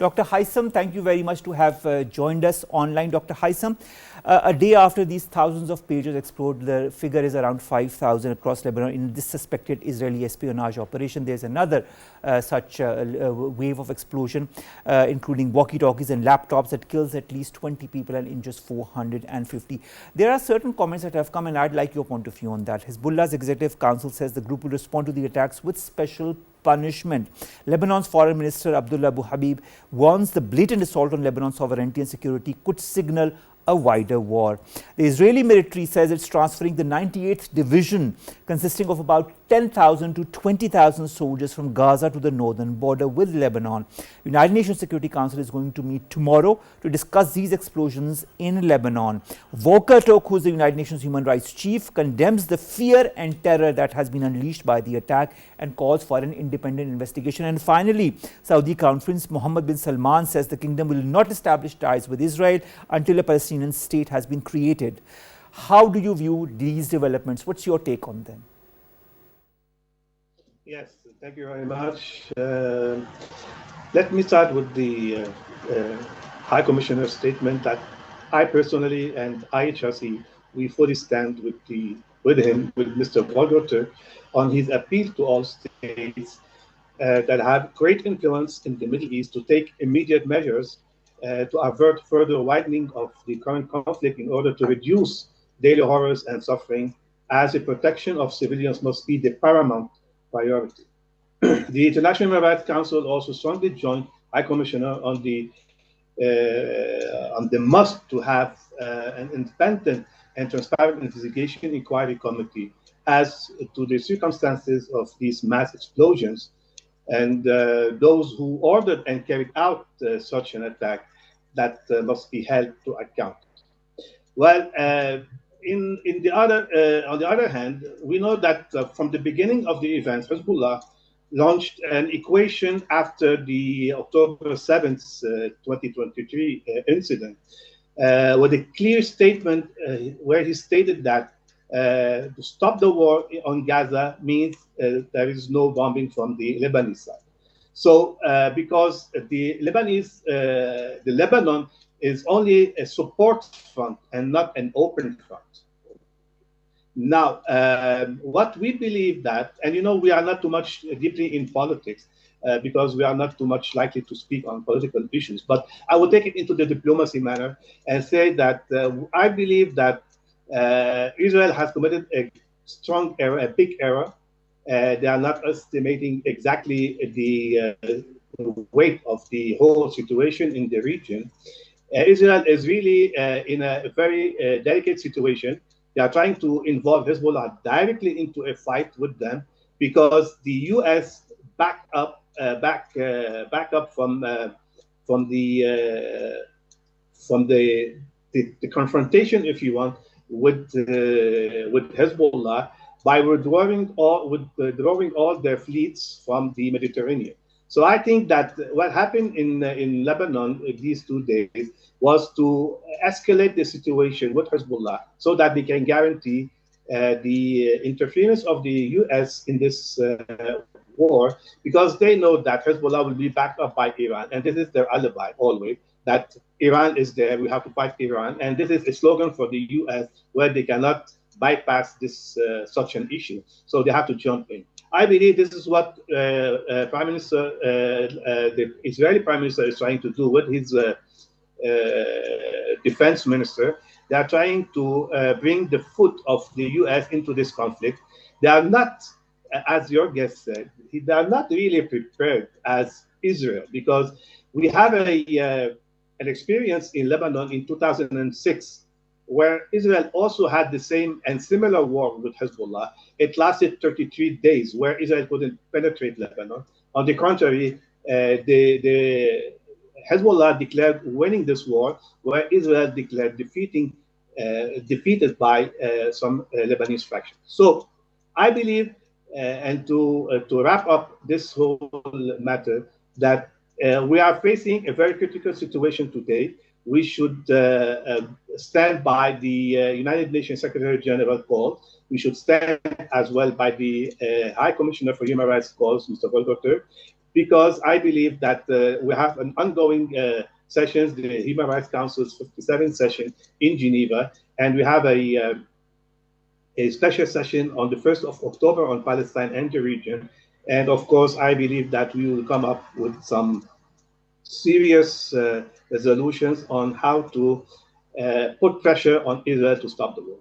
Dr. Haissam, thank you very much to have joined us online. Dr. Haissam, a day after these thousands of pages explode, the figure is around 5,000 across Lebanon in this suspected Israeli espionage operation. There's another such wave of explosion, including walkie-talkies and laptops that kills at least 20 people and injures 450. There are certain comments that have come, and I'd like your point of view on that. Hezbollah's executive council says the group will respond to the attacks with special punishment. Lebanon's foreign minister Abdullah Abu Habib warns the blatant assault on Lebanon's sovereignty and security could signal a wider war. The Israeli military says it's transferring the 98th Division, consisting of about 10,000 to 20,000 soldiers from Gaza to the northern border with Lebanon. United Nations Security Council is going to meet tomorrow to discuss these explosions in Lebanon. Volker Turk, who is the United Nations Human Rights Chief, condemns the fear and terror that has been unleashed by the attack and calls for an independent investigation. And finally, Saudi Crown Prince Mohammed bin Salman says the kingdom will not establish ties with Israel until a Palestinian state has been created. How do you view these developments? What's your take on them? Yes, thank you very much. Let me start with the High Commissioner's statement that I personally and IHRC, we fully stand with him, with Mr. Volker Turk, on his appeal to all states that have great influence in the Middle East to take immediate measures to avert further widening of the current conflict in order to reduce daily horrors and suffering, as the protection of civilians must be the paramount priority. The International Human Rights Council also strongly joined High Commissioner on the must to have an independent and transparent investigation inquiry committee as to the circumstances of these mass explosions and those who ordered and carried out such an attack that must be held to account. Well, on the other hand, we know that from the beginning of the events, Hezbollah launched an equation after the October 7th, 2023 incident, with a clear statement where he stated that to stop the war on Gaza means there is no bombing from the Lebanese side. So, because the Lebanon is only a support front and not an open front. Now, what we believe that, and we are not too much deeply in politics because we are not too much likely to speak on political issues, but I will take it into the diplomacy manner and say that I believe that Israel has committed a strong error, a big error. They are not estimating exactly the weight of the whole situation in the region. Israel is really in a very delicate situation. They are trying to involve Hezbollah directly into a fight with them because the U.S. back up from the confrontation, if you want, with Hezbollah by withdrawing all their fleets from the Mediterranean. So I think that what happened in Lebanon these 2 days was to escalate the situation with Hezbollah so that they can guarantee the interference of the U.S. in this war, because they know that Hezbollah will be backed up by Iran, and this is their alibi always, that Iran is there, we have to fight Iran, and this is a slogan for the U.S. where they cannot bypass this such an issue, so they have to jump in. I believe this is what the Israeli Prime Minister is trying to do with his defense minister. They are trying to bring the foot of the U.S. into this conflict. They are not, as your guest said, they are not really prepared as Israel, because we have an experience in Lebanon in 2006, where Israel also had the same and similar war with Hezbollah. It lasted 33 days, where Israel couldn't penetrate Lebanon. On the contrary, the Hezbollah declared winning this war, where Israel declared defeated by some Lebanese factions. So I believe, and to wrap up this whole matter, that we are facing a very critical situation today. We should stand by the United Nations Secretary General call. We should stand as well by the High Commissioner for Human Rights calls, Mr. Volker Turk. because I believe that we have an ongoing sessions, the Human Rights Council's 57th session in Geneva, and we have a special session on the 1st of October on Palestine and the region. And of course, I believe that we will come up with some serious resolutions on how to put pressure on Israel to stop the war.